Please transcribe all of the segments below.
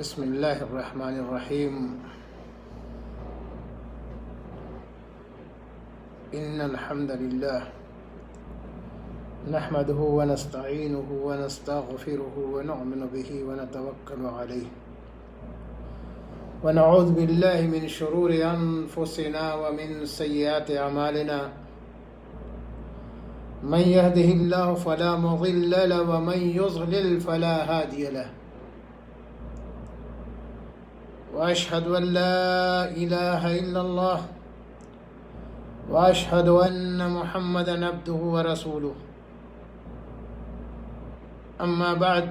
بسم الله الرحمن الرحيم. إن الحمد لله نحمده ونستعينه ونستغفره ونؤمن به ونتوكل عليه ونعوذ بالله من شرور أنفسنا ومن سيئات أعمالنا. من يهده الله فلا مضل له ومن يضلل فلا هادي له. وأشهد أن لا إله إلا الله وأشهد أن محمدا عبده ورسوله. أما بعد،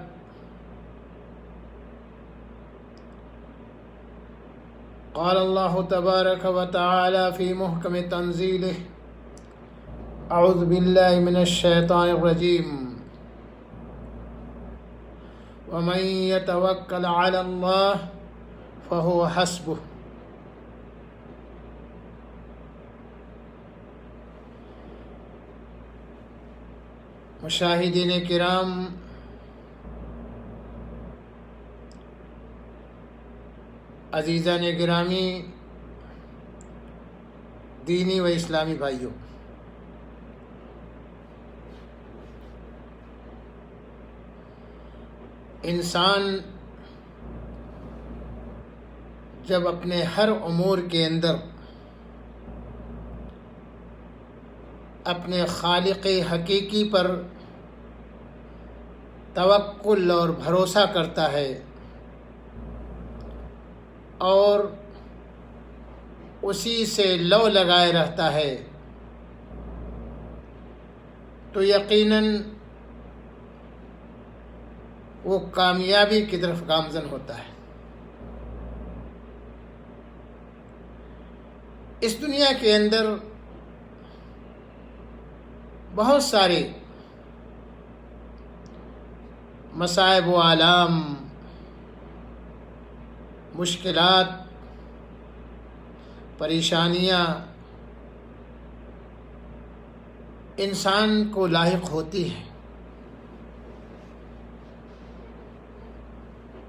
قال الله تبارك وتعالى في محكم تنزيله: أعوذ بالله من الشيطان الرجيم. ومن يتوكل على الله فهو حسبه. مشاہدین کرام، عزیزان گرامی، دینی و اسلامی بھائیوں، انسان جب اپنے ہر امور کے اندر اپنے خالق حقیقی پر توکل اور بھروسہ کرتا ہے اور اسی سے لو لگائے رہتا ہے، تو یقیناً وہ کامیابی کی طرف گامزن ہوتا ہے۔ اس دنیا کے اندر بہت سارے مصائب و آلام، مشکلات، پریشانیاں انسان کو لاحق ہوتی ہیں،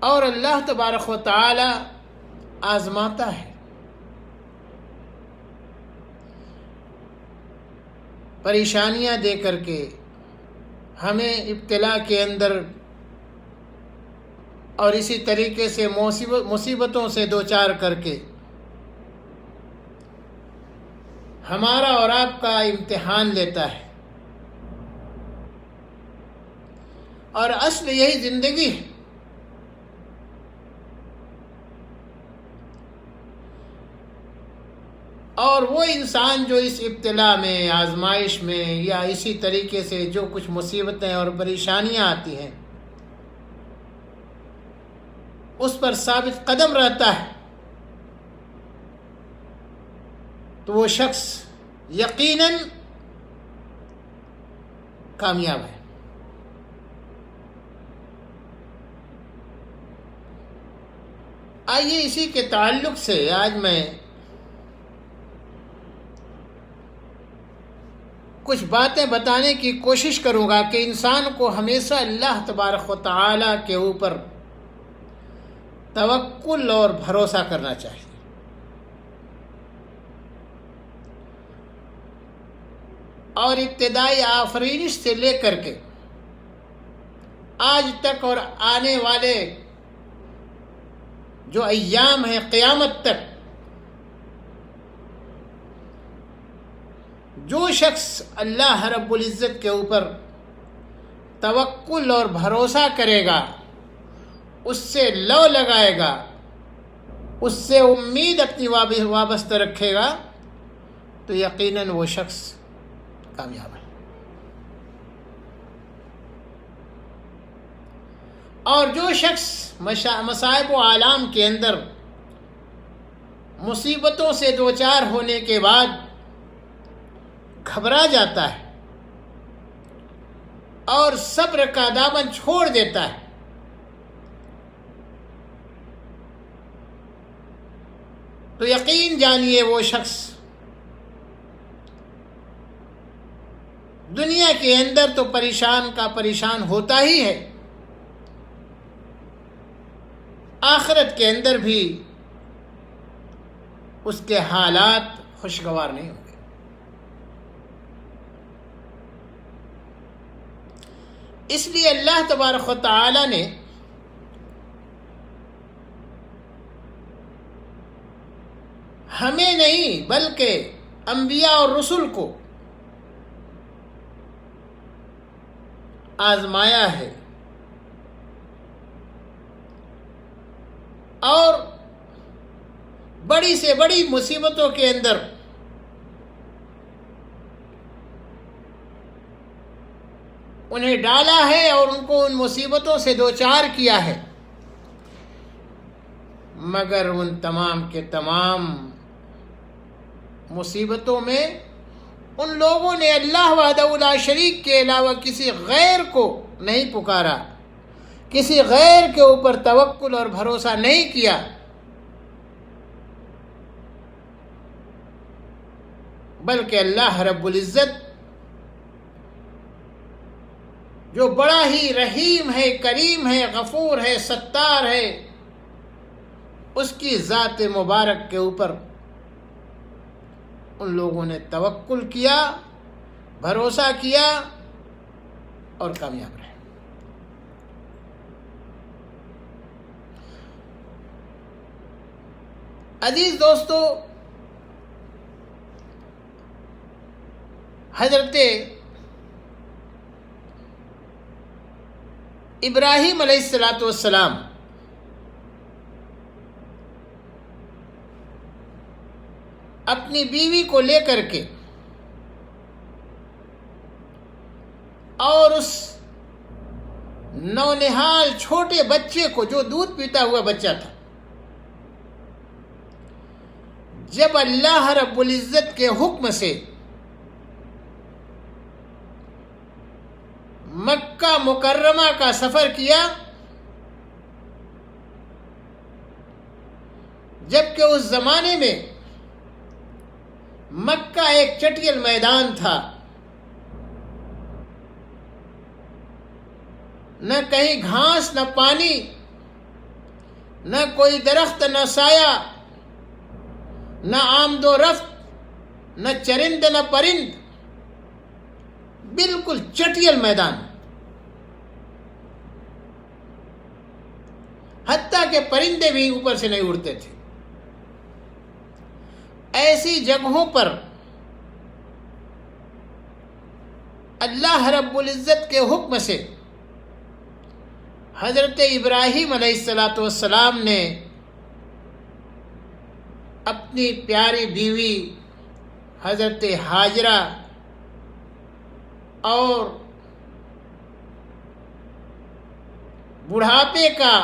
اور اللہ تبارک و تعالی آزماتا ہے۔ پریشانیاں دے کر کے ہمیں ابتلا کے اندر اور اسی طریقے سے مصیبتوں سے دوچار کر کے ہمارا اور آپ کا امتحان لیتا ہے، اور اصل یہی زندگی ہے۔ اور وہ انسان جو اس ابتلا میں، آزمائش میں، یا اسی طریقے سے جو کچھ مصیبتیں اور پریشانیاں آتی ہیں اس پر ثابت قدم رہتا ہے، تو وہ شخص یقیناً کامیاب ہے۔ آئیے اسی کے تعلق سے آج میں کچھ باتیں بتانے کی کوشش کروں گا کہ انسان کو ہمیشہ اللہ تبارک و تعالی کے اوپر توکل اور بھروسہ کرنا چاہیے۔ اور ابتدائی آفرینش سے لے کر کے آج تک اور آنے والے جو ایام ہیں قیامت تک، جو شخص اللہ رب العزت کے اوپر توکل اور بھروسہ کرے گا، اس سے لو لگائے گا، اس سے امید اپنی وابستہ رکھے گا، تو یقیناً وہ شخص کامیاب ہے۔ اور جو شخص مصائب و آلام کے اندر مصیبتوں سے دوچار ہونے کے بعد گھبرا جاتا ہے اور صبر کا دامن چھوڑ دیتا ہے، تو یقین جانیے وہ شخص دنیا کے اندر تو پریشان کا پریشان ہوتا ہی ہے، آخرت کے اندر بھی اس کے حالات خوشگوار نہیں ہوں گے۔ اس لیے اللہ تبارک و تعالی نے ہمیں نہیں بلکہ انبیاء اور رسل کو آزمایا ہے، اور بڑی سے بڑی مصیبتوں کے اندر انہیں ڈالا ہے اور ان کو ان مصیبتوں سے دوچار کیا ہے، مگر ان تمام کے تمام مصیبتوں میں ان لوگوں نے اللہ وحدہ لا شریک کے علاوہ کسی غیر کو نہیں پکارا، کسی غیر کے اوپر توکل اور بھروسہ نہیں کیا، بلکہ اللہ رب العزت جو بڑا ہی رحیم ہے، کریم ہے، غفور ہے، ستار ہے، اس کی ذات مبارک کے اوپر ان لوگوں نے توکل کیا، بھروسہ کیا اور کامیاب رہے۔ عزیز دوستو، حضرت ابراہیم علیہ السلام اپنی بیوی کو لے کر کے اور اس نونہال چھوٹے بچے کو، جو دودھ پیتا ہوا بچہ تھا، جب اللہ رب العزت کے حکم سے مکہ مکرمہ کا سفر کیا، جبکہ اس زمانے میں مکہ ایک چٹیل میدان تھا، نہ کہیں گھاس، نہ پانی، نہ کوئی درخت، نہ سایہ، نہ آمد و رفت، نہ چرند نہ پرند، بالکل چٹیل میدان، حتیٰ کہ پرندے بھی اوپر سے نہیں اڑتے تھے۔ ایسی جگہوں پر اللہ رب العزت کے حکم سے حضرت ابراہیم علیہ السلام نے اپنی پیاری بیوی حضرت ہاجرہ اور بڑھاپے کا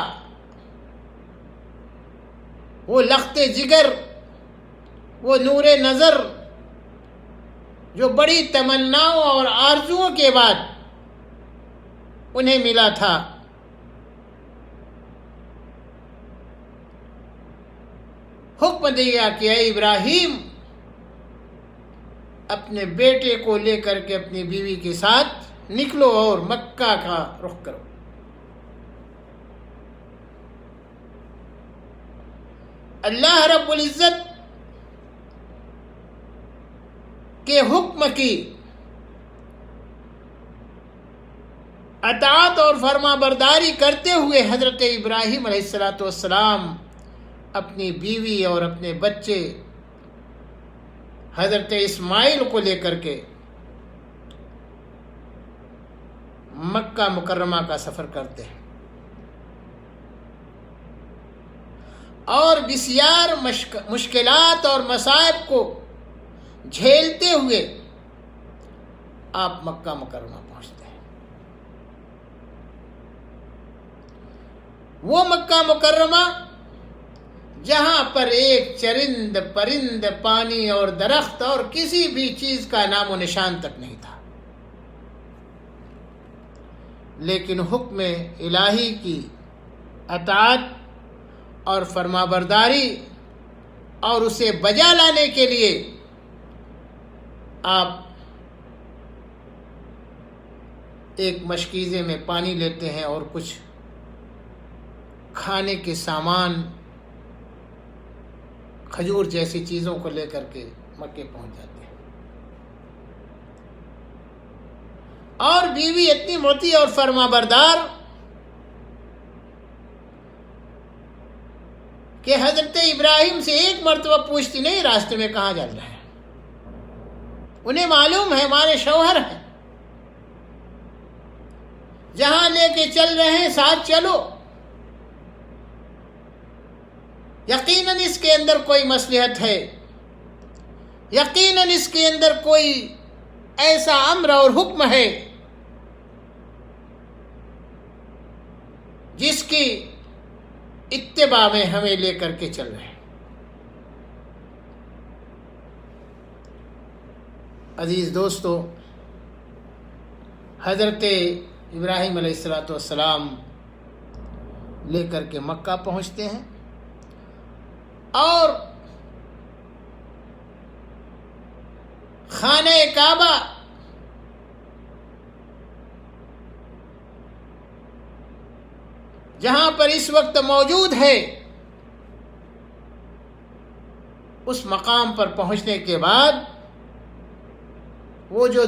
وہ لخت جگر، وہ نور نظر جو بڑی تمناؤں اور آرزوؤں کے بعد انہیں ملا تھا، حکم دیا کہ اے ابراہیم، اپنے بیٹے کو لے کر کے اپنی بیوی کے ساتھ نکلو اور مکہ کا رخ کرو۔ اللہ رب العزت کے حکم کی اطاعت اور فرما برداری کرتے ہوئے حضرت ابراہیم علیہ السلام اپنی بیوی اور اپنے بچے حضرت اسماعیل کو لے کر کے مکہ مکرمہ کا سفر کرتے ہیں، اور بسیار مشکلات اور مصائب کو جھیلتے ہوئے آپ مکہ مکرمہ پہنچتے ہیں۔ وہ مکہ مکرمہ جہاں پر ایک چرند پرند، پانی اور درخت اور کسی بھی چیز کا نام و نشان تک نہیں تھا، لیکن حکم الہی کی اطاعت اور فرما برداری اور اسے بجا لانے کے لیے آپ ایک مشکیزے میں پانی لیتے ہیں اور کچھ کھانے کے سامان، کھجور جیسی چیزوں کو لے کر کے مکے پہنچ جاتے ہیں. اور بیوی اتنی مطیع اور فرما بردار کہ حضرت ابراہیم سے ایک مرتبہ پوچھتی نہیں راستے میں کہاں جا رہا ہے. انہیں معلوم ہے ہمارے شوہر ہیں، جہاں لے کے چل رہے ہیں ساتھ چلو، یقیناً اس کے اندر کوئی مصلحت ہے، یقیناً اس کے اندر کوئی ایسا امر اور حکم ہے جس کی اتباع میں ہمیں لے کر کے چل رہے ہیں. عزیز دوستو، حضرت ابراہیم علیہ السلام لے کر کے مکہ پہنچتے ہیں اور خانہ کعبہ جہاں پر اس وقت موجود ہے، اس مقام پر پہنچنے کے بعد وہ جو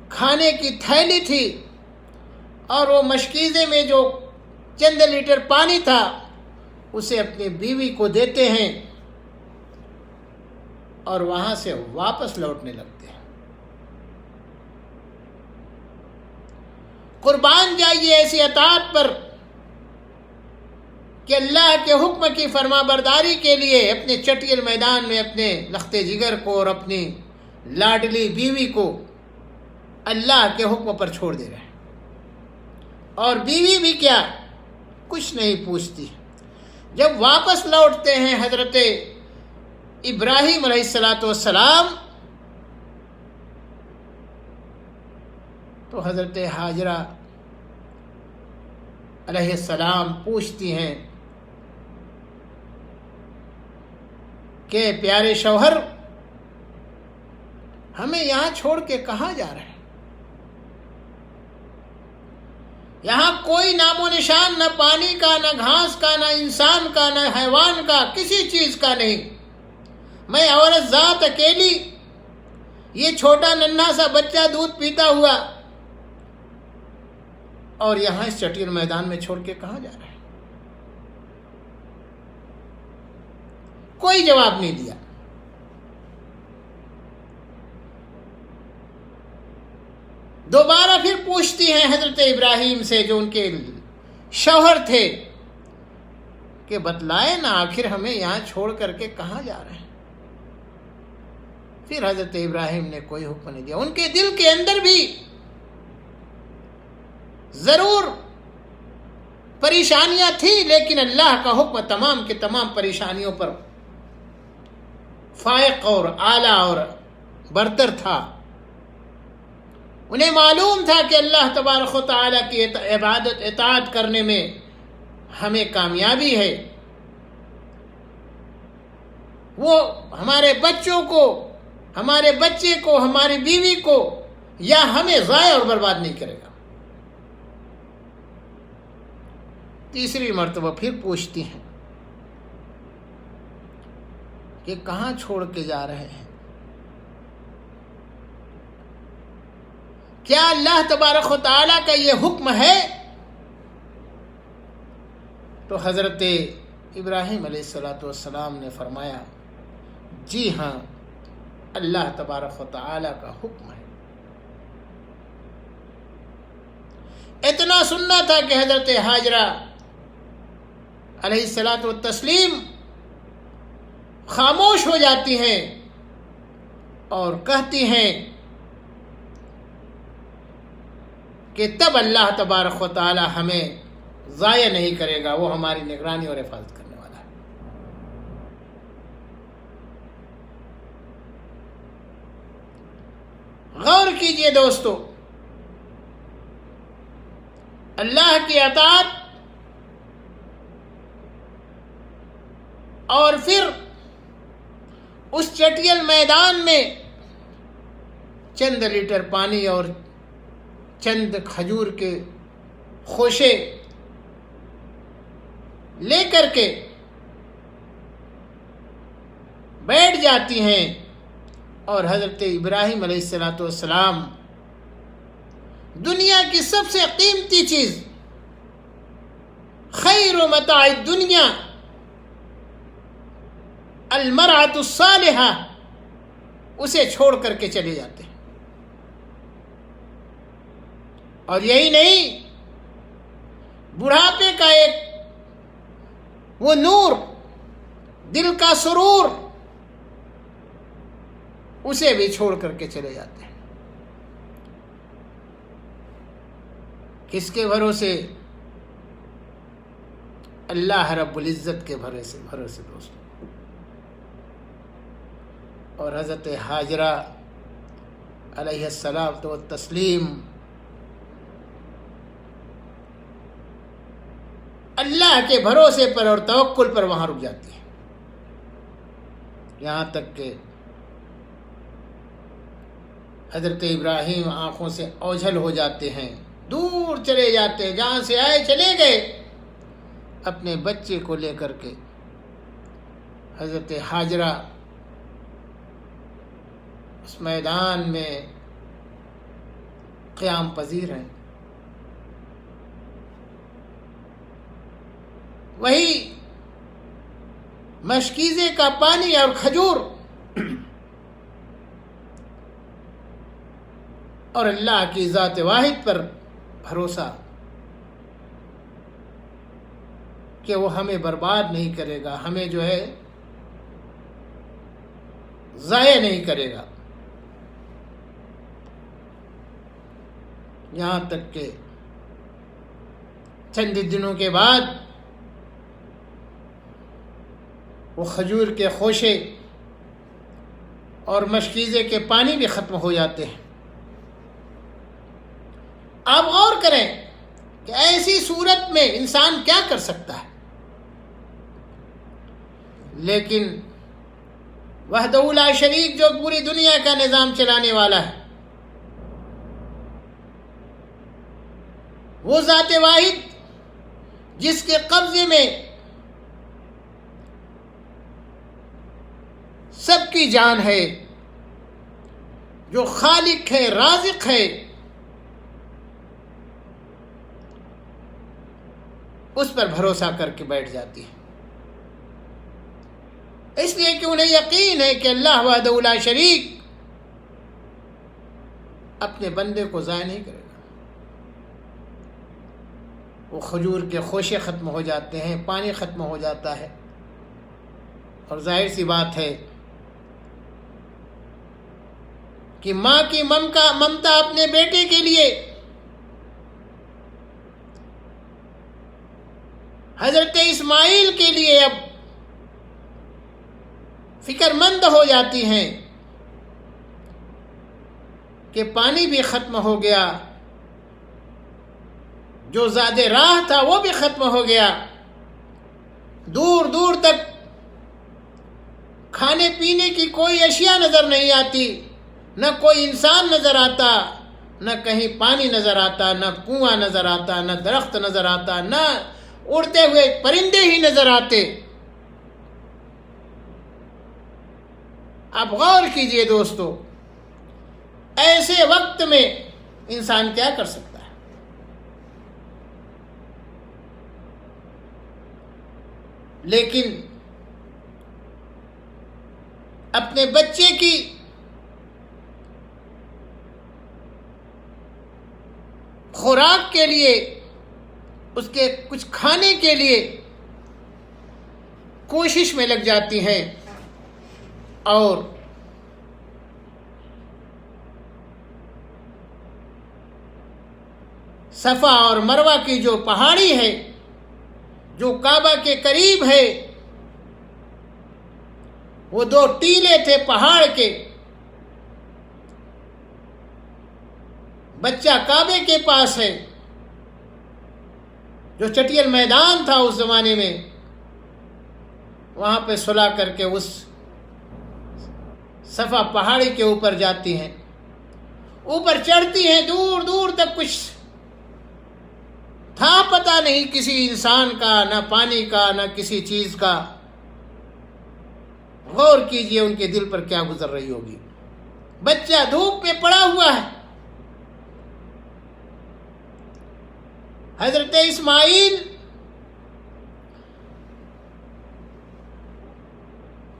کھانے کی تھیلی تھی اور وہ مشکیزے میں جو چند لیٹر پانی تھا اسے اپنی بیوی کو دیتے ہیں اور وہاں سے واپس لوٹنے لگتے ہیں. قربان جائیے ایسی اطاعت پر کہ اللہ کے حکم کی فرما برداری کے لیے اپنے چٹیل میدان میں اپنے لخت جگر کو اور اپنی لاڈلی بیوی کو اللہ کے حکم پر چھوڑ دے رہے ہیں. اور بیوی بھی کیا، کچھ نہیں پوچھتی. جب واپس لوٹتے ہیں حضرت ابراہیم علیہ السلام تو حضرت ہاجرہ علیہ السلام پوچھتی ہیں کہ پیارے شوہر، ہمیں یہاں چھوڑ کے کہاں جا رہے ہیں؟ یہاں کوئی نام و نشان، نہ پانی کا، نہ گھاس کا، نہ انسان کا، نہ حیوان کا، کسی چیز کا نہیں. میں عورت ذات اکیلی، یہ چھوٹا ننھا سا بچہ دودھ پیتا ہوا، اور یہاں اس چٹیل میدان میں چھوڑ کے کہاں جا رہے ہیں؟ کوئی جواب نہیں دیا. دوبارہ پھر پوچھتی ہیں حضرت ابراہیم سے جو ان کے شوہر تھے کہ بتلائے نا آخر ہمیں یہاں چھوڑ کر کے کہاں جا رہے ہیں؟ پھر حضرت ابراہیم نے کوئی حکم نہیں دیا. ان کے دل کے اندر بھی ضرور پریشانیاں تھیں، لیکن اللہ کا حکم تمام کے تمام پریشانیوں پر فائق اور اعلیٰ اور برتر تھا. انہیں معلوم تھا کہ اللہ تبارک و تعالیٰ کی عبادت اطاعت کرنے میں ہمیں کامیابی ہے. وہ ہمارے بچوں کو، ہمارے بچے کو، ہماری بیوی کو یا ہمیں ضائع اور برباد نہیں کرے گا. تیسری مرتبہ پھر پوچھتی ہیں کہ کہاں چھوڑ کے جا رہے ہیں؟ کیا اللہ تبارک و تعالیٰ کا یہ حکم ہے؟ تو حضرت ابراہیم علیہ السلام نے فرمایا، جی ہاں، اللہ تبارک و تعالیٰ کا حکم ہے. اتنا سننا تھا کہ حضرت ہاجرہ علیہ السلام خاموش ہو جاتی ہیں اور کہتی ہیں کہ تب اللہ تبارک و تعالی ہمیں ضائع نہیں کرے گا، وہ ہماری نگرانی اور حفاظت کرنے والا ہے. غور کیجئے دوستو، اللہ کی اطاعت اور پھر اس چٹیل میدان میں چند لیٹر پانی اور چند کھجور کے خوشے لے کر کے بیٹھ جاتی ہیں، اور حضرت ابراہیم علیہ السلام دنیا کی سب سے قیمتی چیز، خیر متاع الدنیا المرأة الصالحہ، اسے چھوڑ کر کے چلے جاتے ہیں۔ اور یہی نہیں، بڑھاپے کا ایک وہ نور، دل کا سرور، اسے بھی چھوڑ کر کے چلے جاتے ہیں۔ کس کے بھروسے؟ اللہ رب العزت کے بھروسے دوستو۔ اور حضرت ہاجرہ علیہ السلام تو تسلیم اللہ کے بھروسے پر اور توکل پر وہاں رک جاتی ہے، یہاں تک کہ حضرت ابراہیم آنکھوں سے اوجھل ہو جاتے ہیں، دور چلے جاتے ہیں، جہاں سے آئے چلے گئے، اپنے بچے کو لے کر کے حضرت ہاجرہ اس میدان میں قیام پذیر ہیں۔ وہی مشکیزے کا پانی اور کھجور اور اللہ کی ذات واحد پر بھروسہ کہ وہ ہمیں برباد نہیں کرے گا، ہمیں جو ہے ضائع نہیں کرے گا۔ یہاں تک کہ چند دنوں کے بعد وہ کھجور کے خوشے اور مشکیزے کے پانی بھی ختم ہو جاتے ہیں۔ آپ غور کریں کہ ایسی صورت میں انسان کیا کر سکتا ہے، لیکن وحدہ لا شریک جو پوری دنیا کا نظام چلانے والا ہے، وہ ذات واحد جس کے قبضے میں سب کی جان ہے، جو خالق ہے، رازق ہے، اس پر بھروسہ کر کے بیٹھ جاتی ہے، اس لیے کہ انہیں یقین ہے کہ اللہ وحدہ لا شریک اپنے بندے کو ضائع نہیں کرے گا۔ وہ کھجور کے خوشے ختم ہو جاتے ہیں، پانی ختم ہو جاتا ہے، اور ظاہر سی بات ہے کہ ماں کی ممتا اپنے بیٹے کے لیے حضرت اسماعیل کے لیے اب فکر مند ہو جاتی ہیں کہ پانی بھی ختم ہو گیا، جو زاد راہ تھا وہ بھی ختم ہو گیا، دور دور تک کھانے پینے کی کوئی اشیاء نظر نہیں آتی، نہ کوئی انسان نظر آتا، نہ کہیں پانی نظر آتا، نہ کنواں نظر آتا، نہ درخت نظر آتا، نہ اڑتے ہوئے پرندے ہی نظر آتے۔ آپ غور کیجئے دوستو، ایسے وقت میں انسان کیا کر سکتا ہے؟ لیکن اپنے بچے کی خوراک کے لیے، اس کے کچھ کھانے کے لیے کوشش میں لگ جاتی ہیں، اور صفا اور مروہ کی جو پہاڑی ہے، جو کعبہ کے قریب ہے، وہ دو ٹیلے تھے پہاڑ کے، بچہ کعبے کے پاس ہے، جو چٹیل میدان تھا اس زمانے میں، وہاں پہ سلا کر کے اس صفا پہاڑی کے اوپر جاتی ہیں، اوپر چڑھتی ہیں، دور دور تک کچھ تھا پتہ نہیں کسی انسان کا، نہ پانی کا، نہ کسی چیز کا۔ غور کیجئے ان کے دل پر کیا گزر رہی ہوگی۔ بچہ دھوپ میں پڑا ہوا ہے، حضرت اسماعیل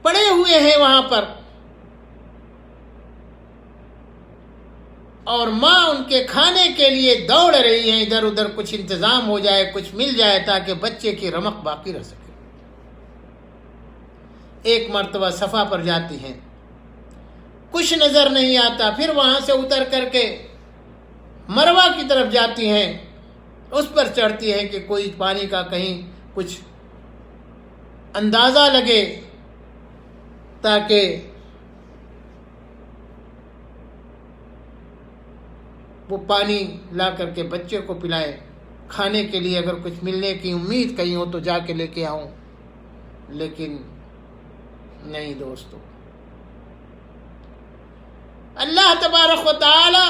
پڑے ہوئے ہیں وہاں پر، اور ماں ان کے کھانے کے لیے دوڑ رہی ہیں، ادھر ادھر کچھ انتظام ہو جائے، کچھ مل جائے تاکہ بچے کی رمق باقی رہ سکے۔ ایک مرتبہ صفا پر جاتی ہیں، کچھ نظر نہیں آتا، پھر وہاں سے اتر کر کے مروہ کی طرف جاتی ہیں، اس پر چڑھتی ہیں کہ کوئی پانی کا کہیں کچھ اندازہ لگے تاکہ وہ پانی لا کر کے بچے کو پلائے، کھانے کے لیے اگر کچھ ملنے کی امید کہیں ہو تو جا کے لے کے آؤں، لیکن نہیں دوستو۔ اللہ تبارک و تعالی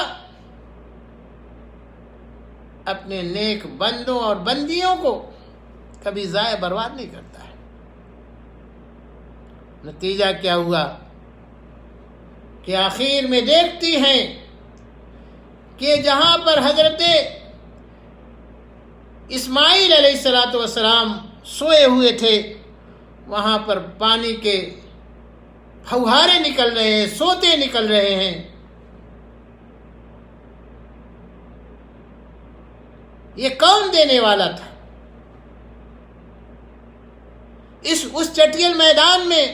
اپنے نیک بندوں اور بندیوں کو کبھی ضائع برباد نہیں کرتا ہے۔ نتیجہ کیا ہوا کہ آخر میں دیکھتی ہیں کہ جہاں پر حضرت اسماعیل علیہ السلام سوئے ہوئے تھے، وہاں پر پانی کے پھوہارے نکل رہے ہیں، سوتے نکل رہے ہیں۔ یہ کون دینے والا تھا؟ اس چٹیل میدان میں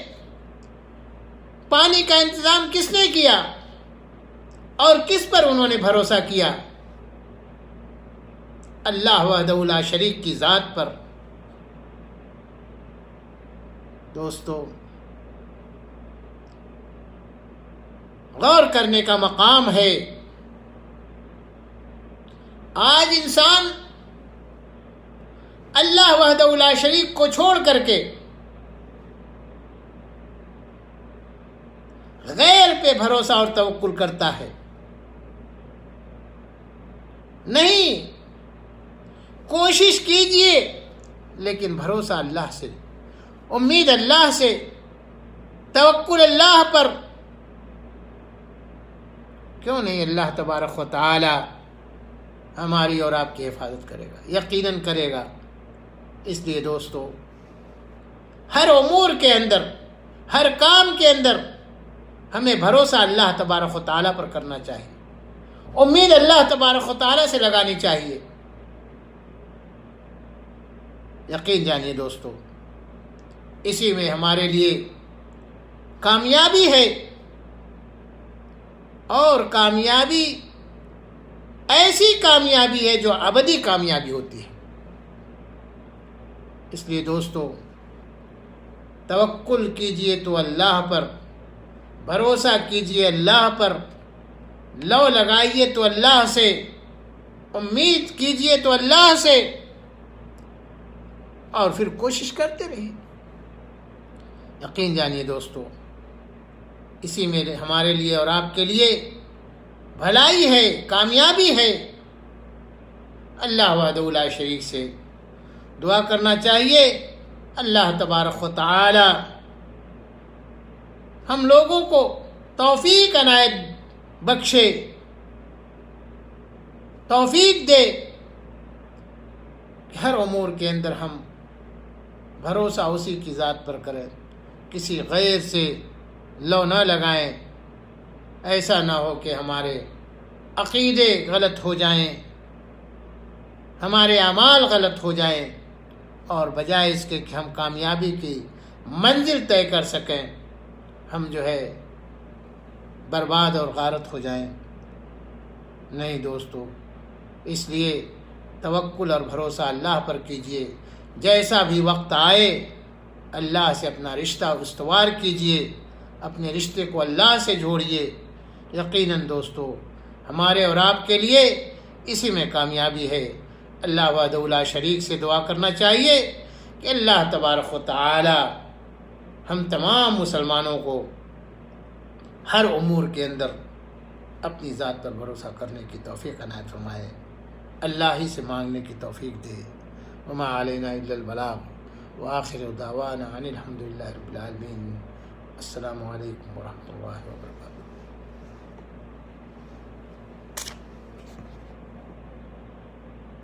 پانی کا انتظام کس نے کیا اور کس پر انہوں نے بھروسہ کیا؟ اللہ وحدہ لا شریک کی ذات پر۔ دوستو، غور کرنے کا مقام ہے۔ آج انسان اللہ وحدہ لا شریک کو چھوڑ کر کے غیر پہ بھروسہ اور توکل کرتا ہے۔ نہیں، کوشش کیجئے لیکن بھروسہ اللہ سے، امید اللہ سے، توکل اللہ پر۔ کیوں نہیں اللہ تبارک و تعالی ہماری اور آپ کی حفاظت کرے گا، یقیناً کرے گا۔ اس لیے دوستو، ہر امور کے اندر، ہر کام کے اندر ہمیں بھروسہ اللہ تبارک و تعالیٰ پر کرنا چاہیے، امید اللہ تبارک و تعالیٰ سے لگانی چاہیے۔ یقین جانیے دوستو، اسی میں ہمارے لیے کامیابی ہے، اور کامیابی ایسی کامیابی ہے جو ابدی کامیابی ہوتی ہے۔ اس لیے دوستو، توکل کیجئے تو اللہ پر، بھروسہ کیجئے اللہ پر، لو لگائیے تو اللہ سے، امید کیجئے تو اللہ سے، اور پھر کوشش کرتے رہیے۔ یقین جانیے دوستو، اسی میں ہمارے لیے اور آپ کے لیے بھلائی ہے، کامیابی ہے۔ اللہ وحدہ لا شریک سے دعا کرنا چاہیے، اللہ تبارک و تعالی ہم لوگوں کو توفیق عنایت بخشے، توفیق دے کہ ہر امور کے اندر ہم بھروسہ اسی کی ذات پر کریں، کسی غیر سے لو نہ لگائیں۔ ایسا نہ ہو کہ ہمارے عقیدے غلط ہو جائیں، ہمارے اعمال غلط ہو جائیں، اور بجائے اس کے کہ ہم کامیابی کی منزل طے کر سکیں، ہم جو ہے برباد اور غارت ہو جائیں۔ نہیں دوستو، اس لیے توکل اور بھروسہ اللہ پر کیجئے۔ جیسا بھی وقت آئے اللہ سے اپنا رشتہ استوار کیجئے، اپنے رشتے کو اللہ سے جوڑیے۔ یقیناً دوستو، ہمارے اور آپ کے لیے اسی میں کامیابی ہے۔ اللہ وحدہ لا شریک سے دعا کرنا چاہیے کہ اللہ تبارک و تعالی ہم تمام مسلمانوں کو ہر امور کے اندر اپنی ذات پر بھروسہ کرنے کی توفیق عنایت فرمائے۔ اللہ ہی سے مانگنے کی توفیق دے. وما علینا الا البلاغ وآخر دعوانا ان الحمد للہ رب العالمین. السلام علیکم ورحمۃ اللہ وبرکاتہ.